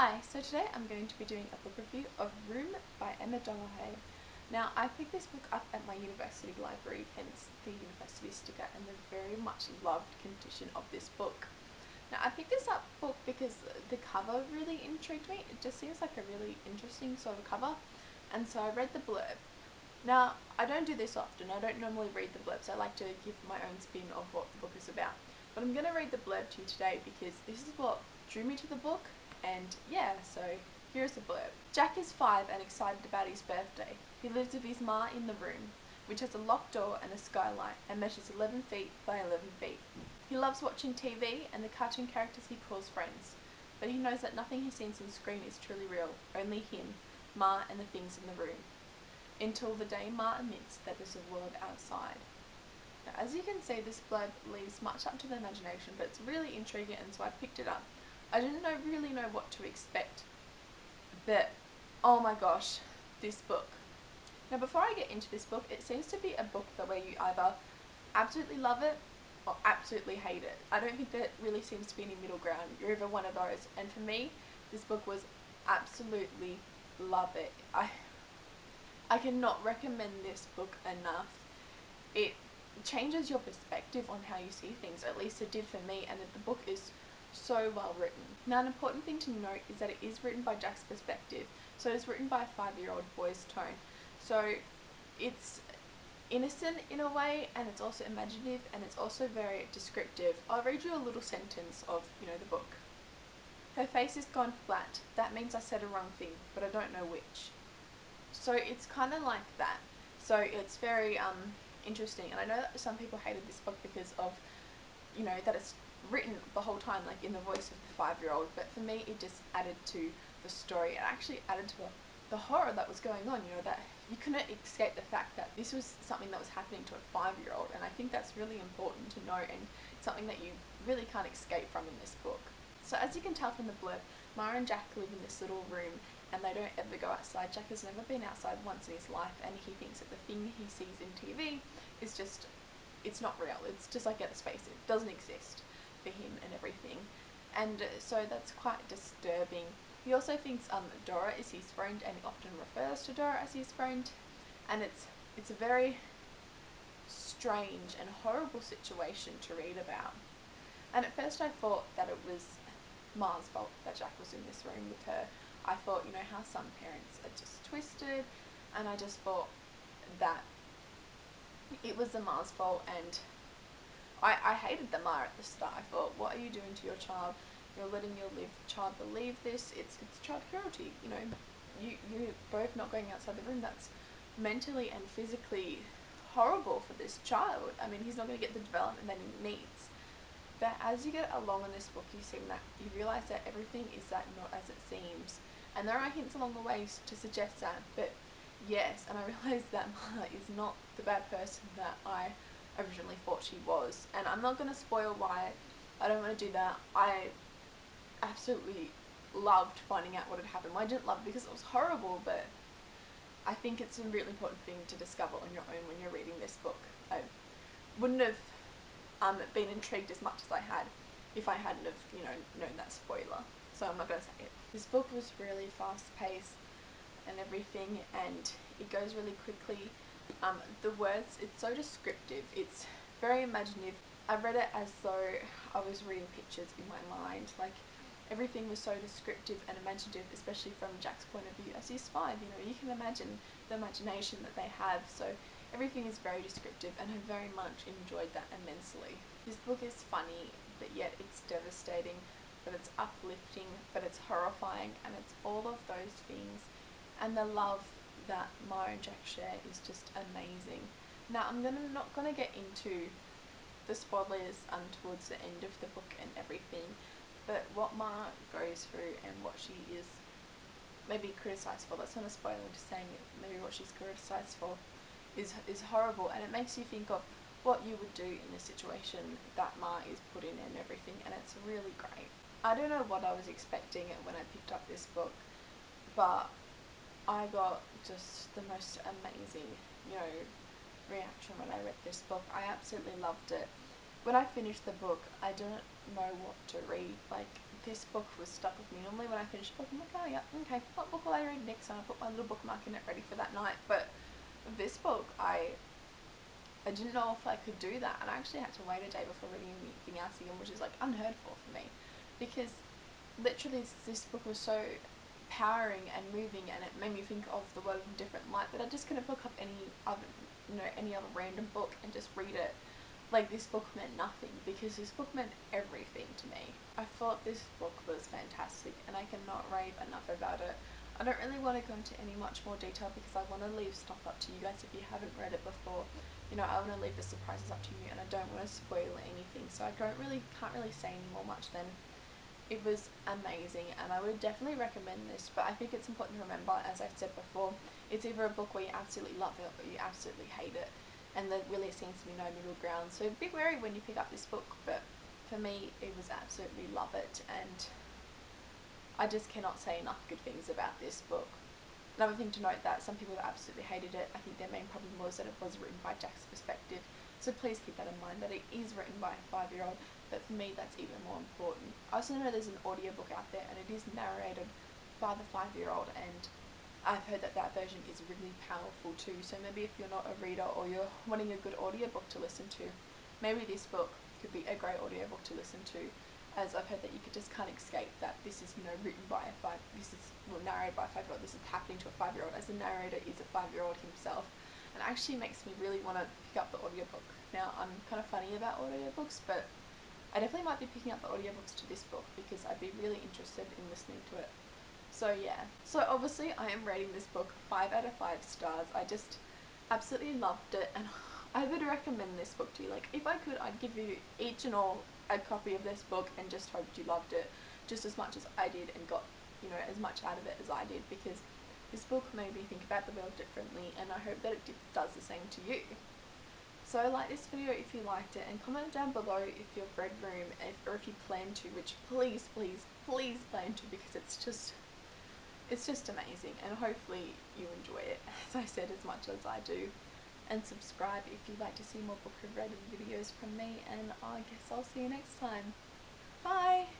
Hi, so today I'm going to be doing a book review of Room by Emma Donoghue. Now, I picked this book up at my university library, hence the university sticker and the very much loved condition of this book. Now, I picked this book because the cover really intrigued me. It just seems like a really interesting sort of cover, and so I read the blurb. Now, I don't do this often. I don't normally read the blurbs. I like to give my own spin of what the book is about. But I'm going to read the blurb to you today because this is what drew me to the book. And yeah, so here's the blurb. Jack is 5 and excited about his birthday. He lives with his ma in the room, which has a locked door and a skylight and measures 11 feet by 11 feet. He loves watching TV and the cartoon characters he calls friends. But he knows that nothing he sees on screen is truly real, only him, ma and the things in the room. Until the day Ma admits that there's a world outside. Now, as you can see, this blurb leaves much up to the imagination, but it's really intriguing, and so I picked it up. I didn't really know what to expect, but oh my gosh, this book. Now, before I get into this book, it seems to be a book that where you either absolutely love it or absolutely hate it. I don't think there really seems to be any middle ground. You're either one of those, and for me, this book was absolutely love it. I cannot recommend this book enough. It changes your perspective on how you see things, or at least it did for me, and the book is so well written. Now, an important thing to note is that it is written by Jack's perspective, so it's written by a 5-year-old boy's tone. So it's innocent in a way, and it's also imaginative, and it's also very descriptive. I'll read you a little sentence of, the book. Her face is gone flat. That means I said a wrong thing, but I don't know which. So it's kind of like that. So it's very interesting, and I know that some people hated this book because of, that it's written the whole time like in the voice of the 5-year-old, but for me it just added to the story. It actually added to the horror that was going on, that you couldn't escape the fact that this was something that was happening to a 5-year-old, and I think that's really important to know, and something that you really can't escape from in this book. So as you can tell from the blurb, Mara and Jack live in this little room and they don't ever go outside. Jack has never been outside once in his life, and he thinks that the thing he sees in TV is just, it's not real. It's just like outer space. It doesn't exist for him and everything. And so that's quite disturbing. He also thinks Dora is his friend, and he often refers to Dora as his friend. And it's a very strange and horrible situation to read about. And at first I thought that it was Ma's fault that Jack was in this room with her. I thought, how some parents are just twisted, and I just thought that it was the Ma's fault, and I hated the Ma at the start. I thought, what are you doing to your child? You're letting your child believe this. It's child cruelty. You're both not going outside the room. That's mentally and physically horrible for this child. I mean, he's not going to get the development that he needs. But as you get along in this book, you realise that everything is not as it seems, and there are hints along the way to suggest that. But yes, and I realised that Ma is not the bad person that I originally thought she was, and I'm not going to spoil why. I don't want to do that. I absolutely loved finding out what had happened. Well, I didn't love it because it was horrible, but I think it's a really important thing to discover on your own when you're reading this book. I wouldn't have been intrigued as much as I had if I hadn't have, known that spoiler. So I'm not going to say it. This book was really fast paced and everything, and it goes really quickly. The words, it's so descriptive, it's very imaginative. I read it as though I was reading pictures in my mind. Like, everything was so descriptive and imaginative, especially from Jack's point of view as he's 5. You can imagine the imagination that they have. So everything is very descriptive, and I very much enjoyed that immensely. This book is funny, but yet it's devastating, but it's uplifting, but it's horrifying, and it's all of those things. And the love that Ma and Jack share is just amazing. Now, I'm not gonna get into the spoilers towards the end of the book and everything, but what Ma goes through and what she is maybe criticised for, that's not a spoiler, I'm just saying maybe what she's criticised for is horrible, and it makes you think of what you would do in a situation that Ma is put in and everything, and it's really great. I don't know what I was expecting when I picked up this book, but I got just the most amazing, reaction when I read this book. I absolutely loved it. When I finished the book, I didn't know what to read. Like, this book was stuck with me. Normally when I finish a book, I'm like, oh yeah, okay, what book will I read next? And I put my little bookmark in it ready for that night. But this book, I didn't know if I could do that, and I actually had to wait a day before reading anything else again, which is like unheard for me, because literally this book was so powering and moving, and it made me think of the world in a different light, that I just couldn't pick up any other random book and just read it. Like, this book meant nothing, because this book meant everything to me. I thought this book was fantastic, and I cannot rave enough about it. I don't really want to go into any much more detail because I want to leave stuff up to you guys if you haven't read it before. You know, I want to leave the surprises up to you, and I don't want to spoil anything, so I can't really say any more much than it was amazing, and I would definitely recommend this. But I think it's important to remember, as I've said before, it's either a book where you absolutely love it or you absolutely hate it, and there really seems to be no middle ground. So be wary when you pick up this book, but for me, it was absolutely love it, and I just cannot say enough good things about this book. Another thing to note, that some people absolutely hated it. I think their main problem was that it was written by Jack's perspective. So please keep that in mind, that it is written by a 5-year-old, but for me that's even more important. I also know there's an audiobook out there, and it is narrated by the 5-year-old, and I've heard that that version is really powerful too. So maybe if you're not a reader or you're wanting a good audiobook to listen to, maybe this book could be a great audiobook to listen to, as I've heard that you could just can't escape that this is, written by this is narrated by a 5-year-old. This is happening to a 5-year-old, as the narrator is a 5-year-old himself, and actually makes me really want to pick up the audiobook. Now, I'm kind of funny about audiobooks, but I definitely might be picking up the audiobooks to this book because I'd be really interested in listening to it. So yeah, so obviously I am rating this book 5 out of 5 stars. I just absolutely loved it, and I would recommend this book to you. Like, if I could, I'd give you each and all a copy of this book and just hoped you loved it just as much as I did and got, as much out of it as I did, because this book made me think about the world differently, and I hope that it does the same to you. So like this video if you liked it, and comment down below if you've read Room, or if you plan to, which please plan to, because it's just amazing, and hopefully you enjoy it, as I said, as much as I do. And subscribe if you'd like to see more book related videos from me, and I guess I'll see you next time. Bye!